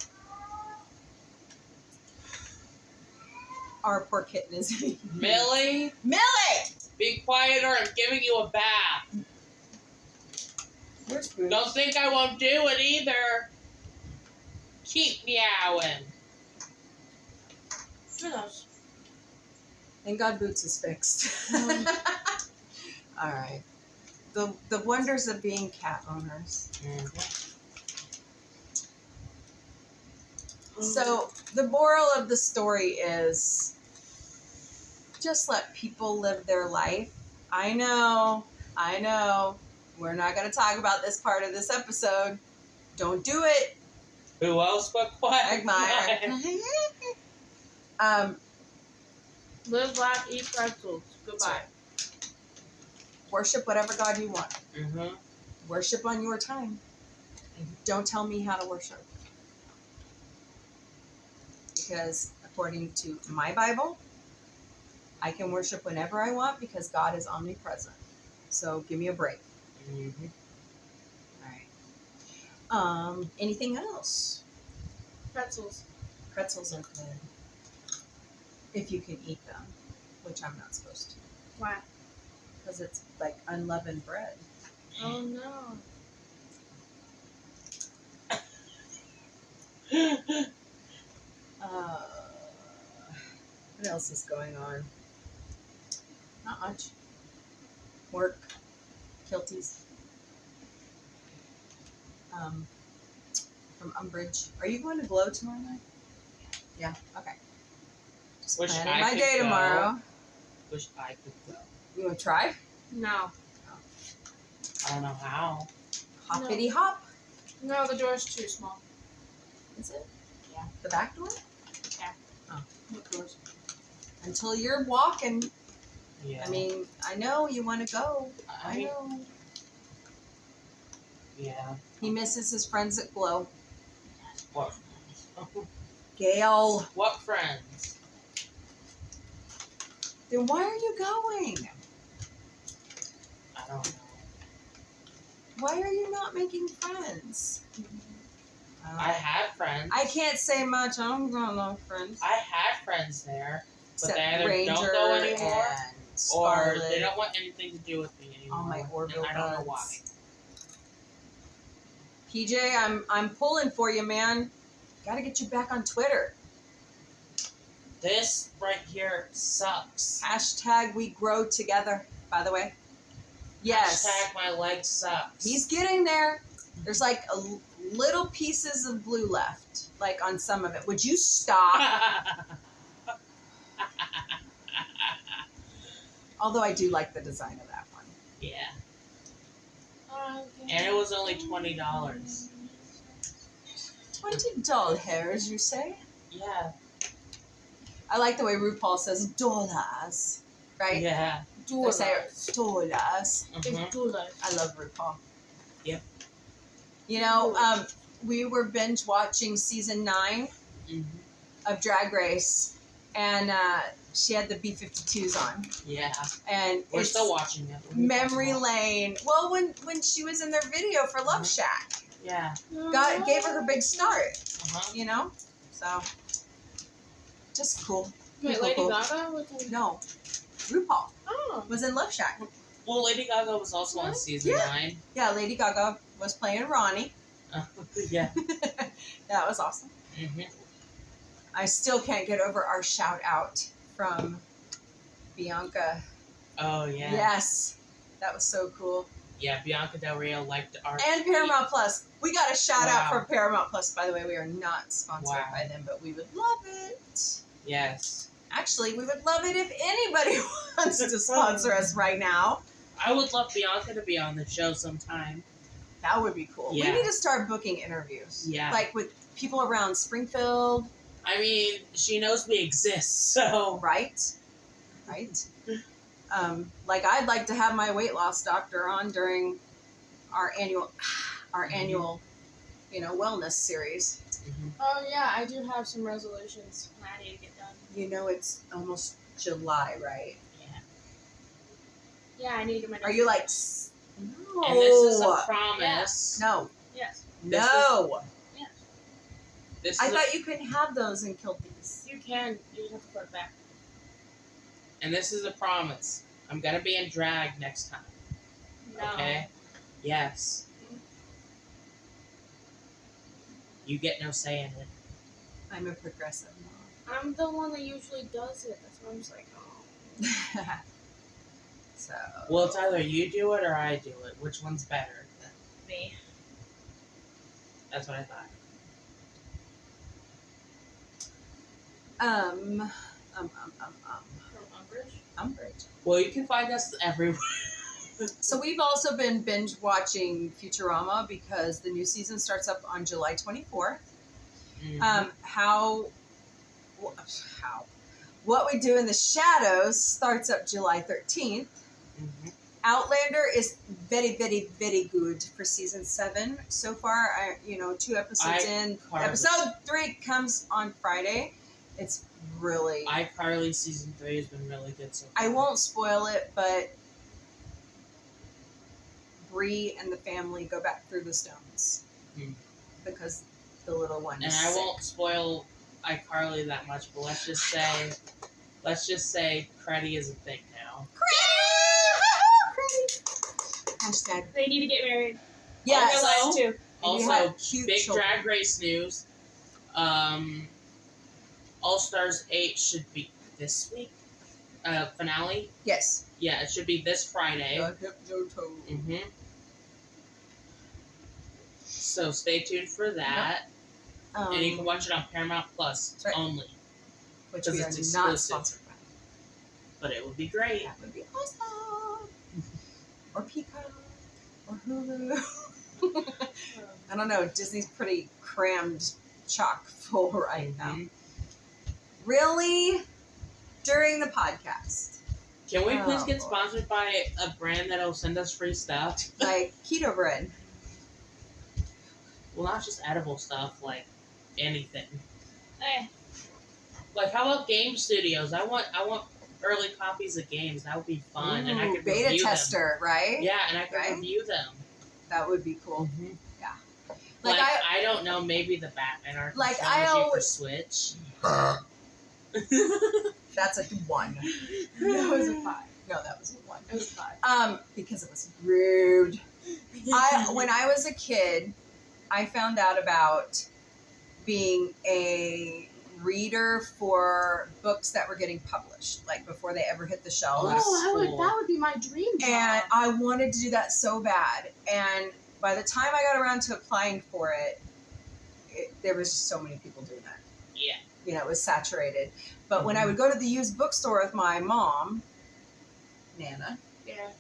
Our poor kitten is... Millie, Millie! be quiet or I'm giving you a bath. Where's Boots? Don't think I won't do it either. Keep meowing. Who knows? Thank God Boots is fixed. All right. The wonders of being cat owners. Mm-hmm. So the moral of the story is just let people live their life. I know. We're not going to talk about this part of this episode. Don't do it. Who else but Quagmire? Live, laugh, eat pretzels. Goodbye. Worship whatever God you want. Mm-hmm. Worship on your time. Don't tell me how to worship. Because according to my Bible, I can worship whenever I want because God is omnipresent. So give me a break. Mm-hmm. All right. Anything else? Pretzels. Pretzels are good. If you can eat them, which I'm not supposed to. Why? Because it's like unleavened bread. Oh no. What else is going on? Not much. Work. Kilties. From Umbridge. Are you going to Glow tomorrow night? Yeah. Okay. Just Wish planning I my could day go. tomorrow. Wish I could go. You want to try? No. I don't know how. Hoppity hop. No, the door's too small. Is it? Yeah. The back door? Yeah. Oh. What doors? Until you're walking Yeah. I mean, I know you want to go. I know. Yeah. He misses his friends at Glow. What? Gail. What friends? Then why are you going? I don't know. Why are you not making friends? I had friends. I can't say much. I don't got no friends. I had friends there, but Except they either Ranger don't go anymore, and or Scarlet. they don't want anything to do with me anymore. All my orbital and I don't know why. buds. PJ, I'm pulling for you, man. Gotta get you back on Twitter. This right here sucks. Hashtag we grow together, by the way. Yes. Hashtag my leg sucks. He's getting there. There's like little pieces of blue left, like on some of it. Would you stop? Although I do like the design of that one. Yeah. And it was only $20. $20 hairs, you say? Yeah. I like the way RuPaul says dollars, right? Yeah. They say dollars. Mhm. I love RuPaul. Yep. You know, we were binge watching season 9 Mhm. of Drag Race, and she had the B-52s on. Yeah. And We're it's still watching it. memory lane. Well, when she was in their video for Love Shack, Yeah. gave her big start. Uh-huh. You know, so just cool. Wait, Cool, Lady cool. Gaga? Was in... No, RuPaul Oh. was in Love Shack. Well, Lady Gaga was also on season 9. Yeah, Lady Gaga was playing Ronnie. Yeah. That was awesome. Mhm. I still can't get over our shout out from Bianca. Oh, yeah. Yes, that was so cool. Yeah, Bianca Del Rio liked our And Paramount Plus. We got a shout out Wow. for Paramount Plus, by the way. We are not sponsored Wow. by them, but we would love it. Yes. Actually, we would love it if anybody wants to sponsor us right now. I would love Bianca to be on the show sometime. That would be cool. Yeah. We need to start booking interviews. Yeah. Like with people around Springfield, I mean, she knows we exist, so. right? Right? Like I'd like to have my weight loss doctor on during our annual, wellness series. Mhm. Oh, yeah, I do have some resolutions I need to get done. You know, it's almost July, right? Yeah. Yeah, I need to get my... Are you like, no. And this is a promise. No. Yes. No. This is I thought you couldn't have those in Kilties. You can. You just have to put it back. And this is a promise. I'm gonna be in drag next time. No. Okay? Yes. You get no say in it. I'm a progressive I'm the one that usually does it. That's why I'm just like, oh. mom. So. Well, it's either you do it or I do it. Which one's better? Me. That's what I thought. From Umbridge? Umbridge. Well, you can find us everywhere. So we've also been binge watching Futurama because the new season starts up on July 24th. Mhm. What We Do in the Shadows starts up July 13th. Mhm. Outlander is very, very, very good for season 7 so far. 2 episodes in. iCarly. Episode 3 comes on Friday. It's really. iCarly season 3 has been really good so far. I won't spoil it, but Bree and the family go back through the stones because the little one And is I sick. won't spoil iCarly that much, but let's just say Creddy is a thing now. Hashtag. They need to get married. Yes. Real life, too. And you Also, have cute big children. Drag Race news. All Stars 8 should be this week. Finale. Yes. Yeah, it should be this Friday. Mm-hmm. So stay tuned for that. And you can watch it on Paramount Plus That's right. only. which because we are it's not exclusive. sponsored by. But it would be great. That would be awesome. Or Peacock. Or Hulu. I don't know. Disney's pretty crammed chock full right now. Mhm. Really? During the podcast. Can we please Oh, get boy. sponsored by a brand that'll send us free stuff? Like keto bread. Well, not just edible stuff, like anything. Eh. Like, how about game studios? I want early copies of games. That would be fun, and I Ooh, could beta review tester, them. right? Yeah, and I could Right? review them. That would be cool. Mm-hmm. Yeah. Like I don't know, maybe the Batman Arkham Like, Trilogy I for always- Switch. That's a 1. That was a 5. No, that was a 1. It was a 5. Because it was rude. When I was a kid, I found out about being a reader for books that were getting published, like before they ever hit the shelves. Oh, That would be my dream job. And I wanted to do that so bad. And by the time I got around to applying for it, there was just so many people doing that. Yeah. You know, it was saturated. But when I would go to the used bookstore with my mom, Nana, Yeah.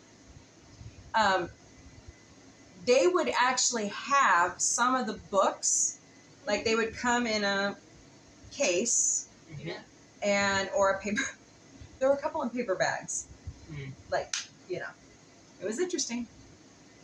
they would actually have some of the books, like they would come in a case Yeah. or a paper. There were a couple in paper bags. Mm. Like, you know, it was interesting.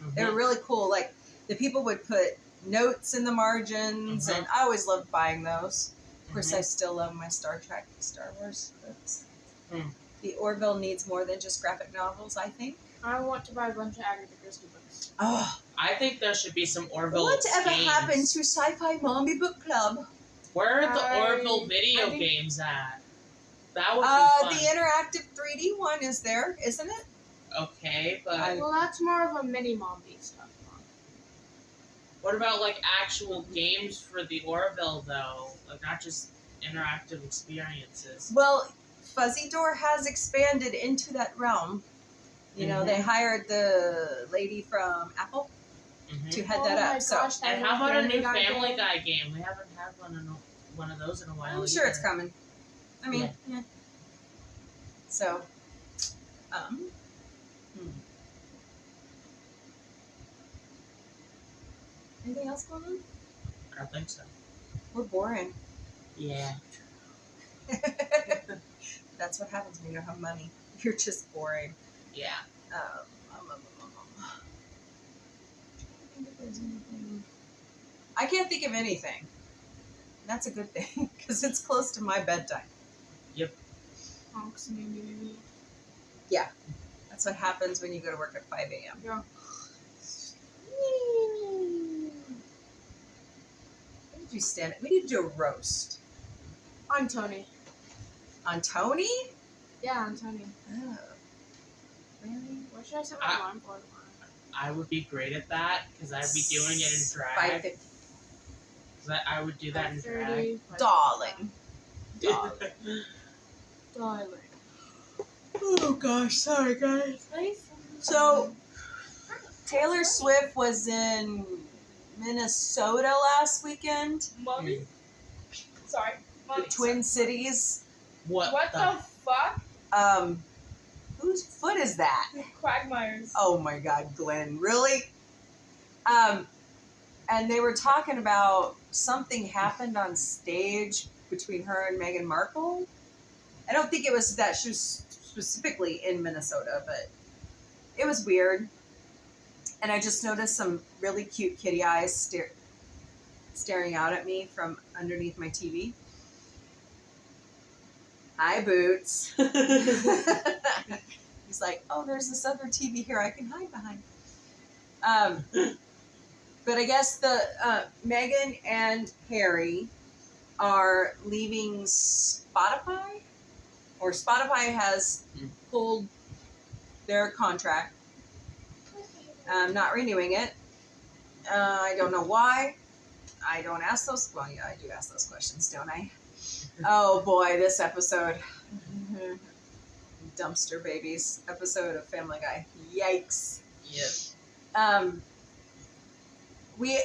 Mm-hmm. They were really cool. Like the people would put notes in the margins, and I always loved buying those. Of course, I still love my Star Trek, Star Wars books. Mm. The Orville needs more than just graphic novels, I think. I want to buy a bunch of Agatha Christie books. Oh, I think there should be some Orville whatever games. happened to Sci-Fi Mombie Book Club? Where are the I Orville video think- games at? That would be fun. The interactive 3D one is there, isn't it? Okay, but Well, that's more of a mini Mombie stuff. what about like actual games for the Orville though? Like not just interactive experiences. Well, Fuzzy Door has expanded into that realm. You know, they hired the lady from Apple to head that up. So And how about a new Family Guy game? We haven't had one of those in a while. I'm sure it's either. coming. I mean, yeah. So, anything else going on? I don't think so. We're boring. Yeah. That's what happens when you don't have money. You're just boring. Yeah. I can't think of anything. That's a good thing because it's close to my bedtime. Honks, maybe. Yeah, that's what happens when you go to work at 5 a.m. Yeah. What did you stand? We need to do a roast On Tony. on Tony. Yeah, on Tony. Oh, really? What should I set my alarm for tomorrow? I would be great at that because I'd be doing it in drag. 5:50. 'Cause I would do that in drag. 5:30, Darling. Darling. Oh gosh, sorry guys. So, Taylor Swift was in Minnesota last weekend. Mombie? Sorry. The Twin Cities. What the fuck? Whose foot is that? Quagmires. Oh my God, Glenn, really? And they were talking about something happened on stage between her and Meghan Markle. I don't think it was that she was specifically in Minnesota, but it was weird. And I just noticed some really cute kitty eyes staring out at me from underneath my TV. Hi, Boots. He's like, oh, there's this other TV here I can hide behind. But I guess the Meghan and Harry are leaving Spotify, or Spotify has pulled their contract. Not renewing it. I don't know why. I don't ask those. Well, yeah, I do ask those questions, don't I? Oh boy, this episode. Dumpster Babies episode of Family Guy. Yikes. Yep. We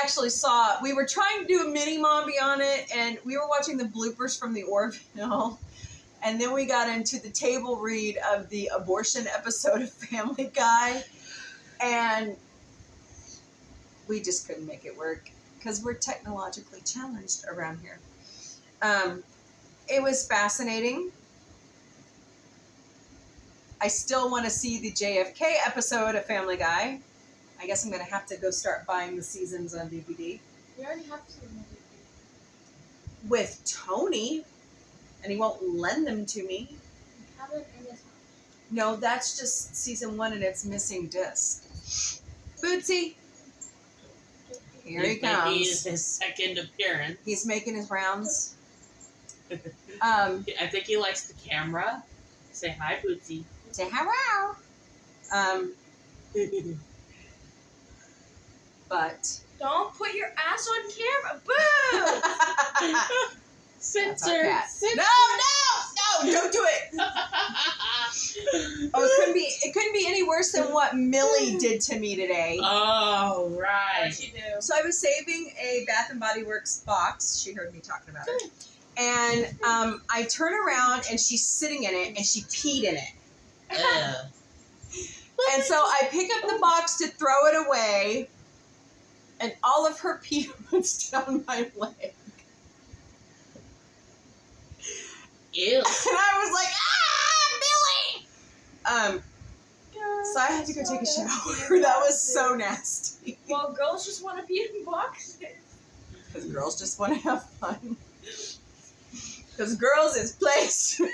actually saw, we were trying to do a mini Mombie on it, and we were watching the bloopers from the Orville, and then we got into the table read of the abortion episode of Family Guy, and we just couldn't make it work because we're technologically challenged around here. It was fascinating. I still want to see the JFK episode of Family Guy. I guess I'm going to have to go start buying the seasons on DVD. We already have some. With Tony, and he won't lend them to me. We have it in this house. No, that's just season 1 and it's missing disc. Bootsy! Here he He's making comes. his second appearance. He's making his rounds. I think he likes the camera. Say hi, Bootsy. Say hello. But Don't put your ass on camera. Boo! Censor. no, don't do it. Oh, it couldn't be any worse than what Millie did to me today. Oh, right. What'd you do? So I was saving a Bath and Body Works box. She heard me talking about it. And I turn around and she's sitting in it and she peed in it. Ugh. And so I pick up the box to throw it away, and all of her pee runs down my leg. Ew. And I was like, ah, Billy! So I had to go take a shower. That was so nasty. Well, girls just want to be in boxes. Because girls just want to have fun. Because girls is players too.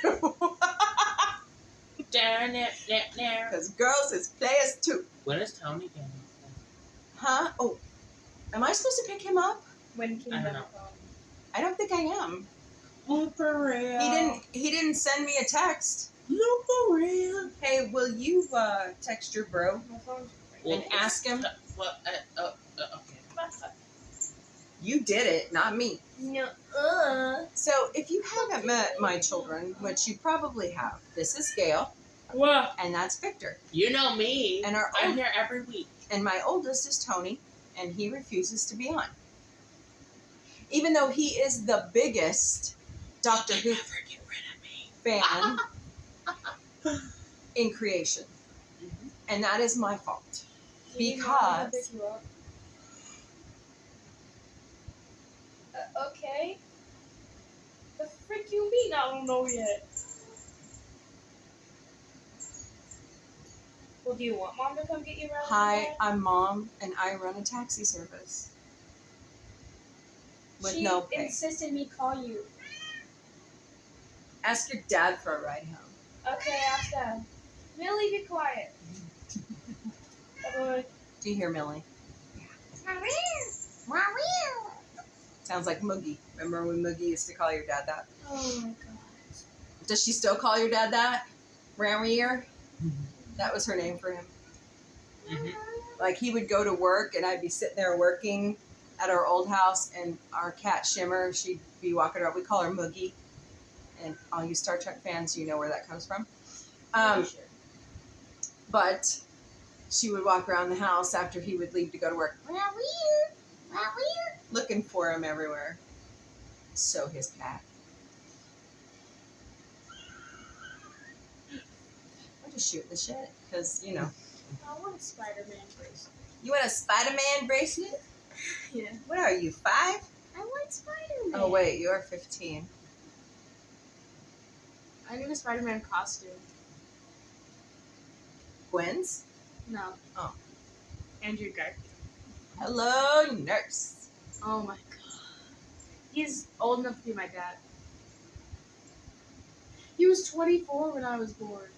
Because girls is players too. When is Tony getting? Huh? Oh, am I supposed to pick him up? When can I you don't have know. a phone? I don't think I am. Look for real. He didn't send me a text. Look for real. Hey, will you text your bro My phone's and ask him? Okay. You did it, not me. No. So if you haven't met my children, which you probably have, this is Gail, What? and that's Victor. You know me. And I'm here every week. And my oldest is Tony, and he refuses to be on. Even though he is the biggest Doctor Who Never get rid of me. fan in creation. Mhm. And that is my fault. Do you know how to Because- pick you up? Okay. The frick you mean I don't know yet? Well, do you want Mom to come get you around? Hi, I'm Mom, and I run a taxi service. With She no pay. insisted me call you. Ask your dad for a ride home. Okay, ask Dad. Millie, be quiet. Do you hear Millie? Sounds like Moogie. Remember when Moogie used to call your dad that? Oh my god. Does she still call your dad that? Ramier? That was her name for him. Mhm. Like, he would go to work, and I'd be sitting there working at our old house, and our cat Shimmer, she'd be walking around. We call her Moogie. And all you Star Trek fans, you know where that comes from. But she would walk around the house after he would leave to go to work, looking for him everywhere. So his cat. I'm just shooting the shit because, you know. I want a Spider-Man bracelet. You want a Spider-Man bracelet? Yeah. What are you, 5? I want Spider-Man. Oh, wait, you're 15. I need a Spider-Man costume. Gwen's? No. Oh. Andrew Garfield. Hello, nurse. Oh my god. He's old enough to be my dad. He was 24 when I was born.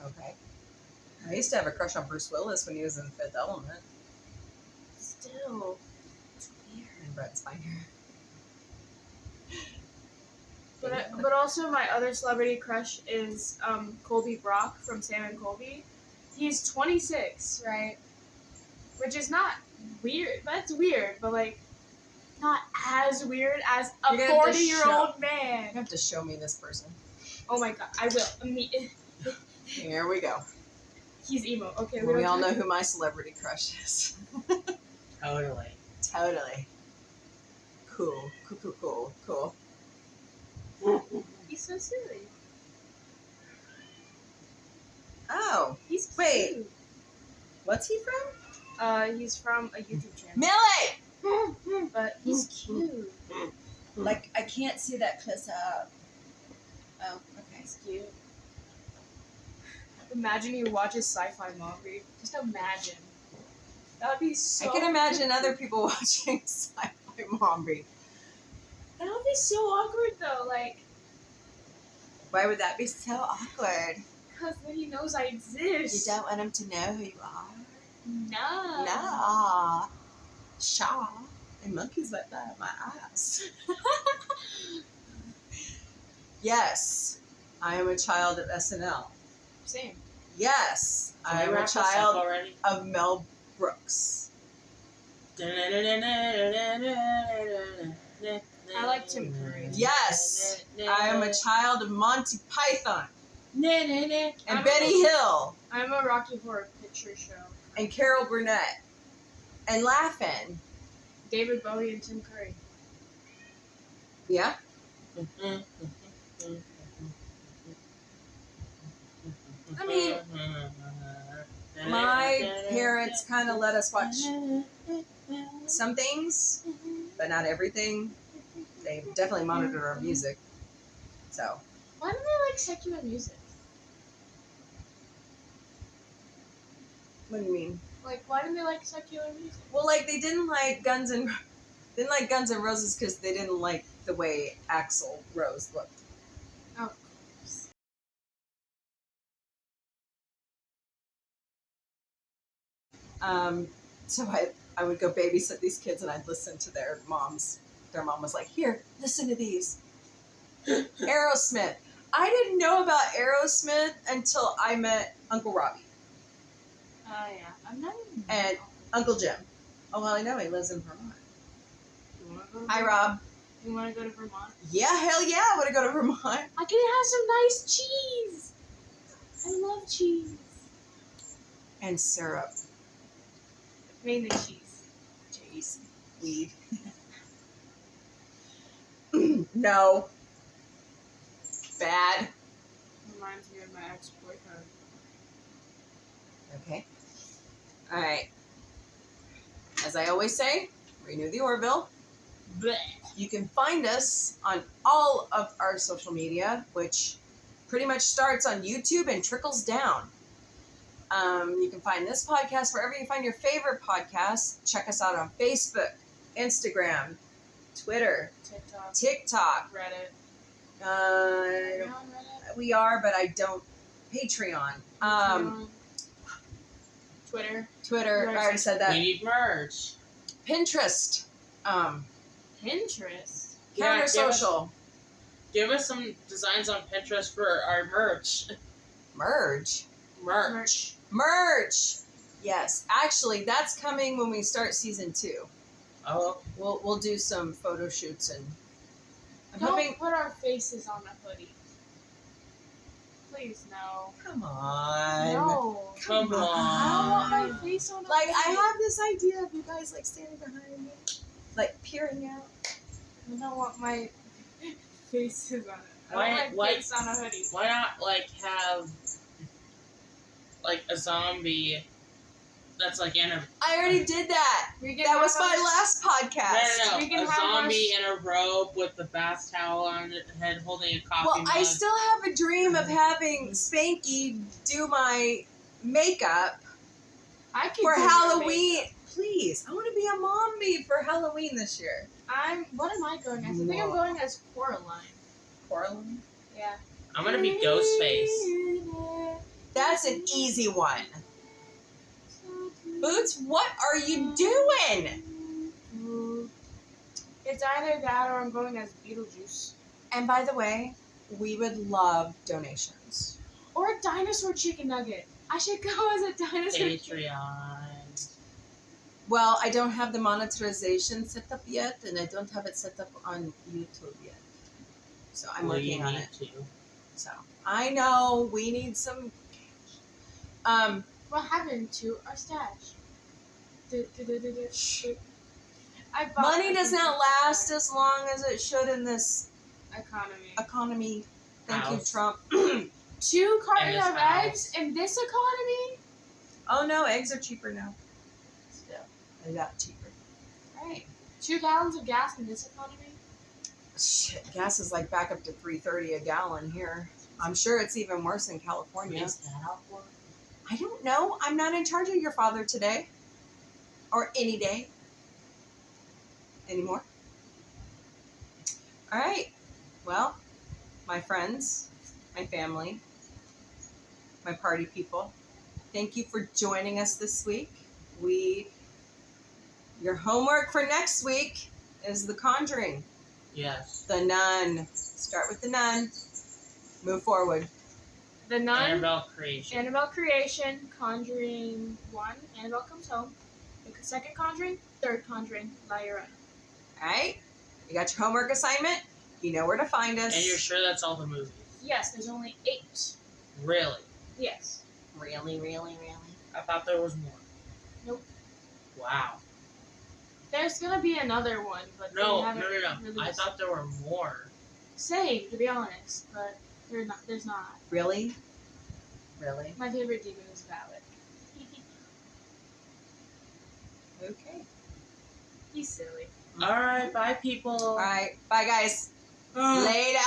Okay. I used to have a crush on Bruce Willis when he was in Fifth Element. Still. It's weird. And Brett Spiner. But also my other celebrity crush is Colby Brock from Sam and Colby. He's 26, right? Which is not weird. That's weird, but like not as weird as a You're gonna have to 40-year-old You man. have to show me this person. Oh my god, I will. Here we go. He's emo. Okay, We all know who my celebrity crush is. Totally. Totally. Cool. Cool. He's so silly. Oh, He's cute. Wait. what's he from? He's from a YouTube channel. Millie! But he's cute. Like, I can't see that close up. Oh, okay. He's cute. Imagine you watch a sci-fi movie. Just imagine. That would be so. I can imagine other people watching sci-fi Mombie. That would be so awkward though. Like, Why would that be so awkward? because then he knows I exist. You don't want him to know who you are? No. No. Shaw. And monkeys like that at my ass. Yes, I am a child of SNL. Same. Yes, Can I we am a wrap this up child already? of Mel Brooks. I like Tim Curry. Yes, I am a child of Monty Python and I'm Benny Hill I'm a Rocky Horror Picture Show. and Carol Burnett and Laugh-In. David Bowie and Tim Curry. Yeah? I mean, my parents kind of let us watch some things, but not everything. They definitely monitored our music. So, Why do they like secular music? what do you mean? Like, why do they like secular music? Well, like they didn't like Guns N' Roses because they didn't like the way Axl Rose looked. Oh, of course. So I would go babysit these kids and I'd listen to their moms. Their mom was like, "Here, listen to these." Aerosmith. I didn't know about Aerosmith until I met Uncle Robbie Oh yeah, I'm not even. and Uncle Jim. Oh, well, I know he lives in Vermont. You wanna go to Hi, Vermont? Rob. You want to go to Vermont? Yeah, hell yeah, I want to go to Vermont. I can have some nice cheese. I love cheese. And syrup. Mainly cheese. Jeez. Weed. No. Bad. Reminds me of my ex-boyfriend. Okay. All right. As I always say, renew the Orville. Blech. You can find us on all of our social media, which pretty much starts on YouTube and trickles down. You can find this podcast wherever you find your favorite podcasts. Check us out on Facebook, Instagram, Twitter, TikTok. Reddit. I Are don't- you on Reddit? we are, but I don't. Patreon. Twitter. Twitter. I already said We that. need merch. Pinterest. Pinterest. Yeah, Counter social. Give us some designs on Pinterest for our merch. Merge. Merch. Merch. Yes. Actually, that's coming when we start season 2. Oh, We'll do some photo shoots and I'm Don't hoping. put our faces on a hoodie. Please, no. Come on. No. come I don't on. want my face on a Like hoodie. I have this idea of you guys like standing behind me, like peering out. I don't want my faces on it. I Why- want my why- face on a hoodie. Why not, like, have, like, a zombie that's, like, in a... I already did that. We can That was have my a- last podcast. No. We can A have zombie our- in a robe with the bath towel on his head holding a coffee Well, mug. I still have a dream of having Spanky do my makeup I can for do your Halloween. makeup. Please, I want to be a Mombie for Halloween this year. What am I going as? I think I'm No. going as Coraline. Coraline? Yeah. I'm gonna be Ghostface. That's an easy one. Boots, what are you doing? It's either that or I'm going as Beetlejuice. And by the way, we would love donations. Or a dinosaur chicken nugget. I should go as a dinosaur. Patreon. Well, I don't have the monetization set up yet, and I don't have it set up on YouTube yet. So I'm Well, working you on need it. to. So I know we need some. What happened to our stash? I bought Money does not last as long as it should in this economy. Thank you, House. Trump. 2 cartons this of house. eggs in this economy? Oh no, eggs are cheaper now. Still, they got cheaper. Right. 2 gallons of gas in this economy? Shit, gas is like back up to $3.30 a gallon here. I'm sure it's even worse in California. Is that out for? I don't know. I'm not in charge of your father today. Or any day. Anymore. All right. Well, my friends, my family, my party people, thank you for joining us this week. Your homework for next week is The Conjuring. Yes. The Nun. Start with The Nun. Move forward. The Nun, Annabelle Creation. Conjuring 1, Annabelle Comes Home. The second Conjuring, third Conjuring, La Llorona. All right? You got your homework assignment. You know where to find us. And you're sure that's all the movies? Yes, there's only 8. Really? Yes. Really? I thought there was more. Nope. Wow. There's gonna be another one, but No. they haven't released. I thought there were more. Same, to be honest, but there's not. Really? Really? My favorite demon is Valak. Okay. He's silly. All right. Bye, people. All right. Bye, guys. Later.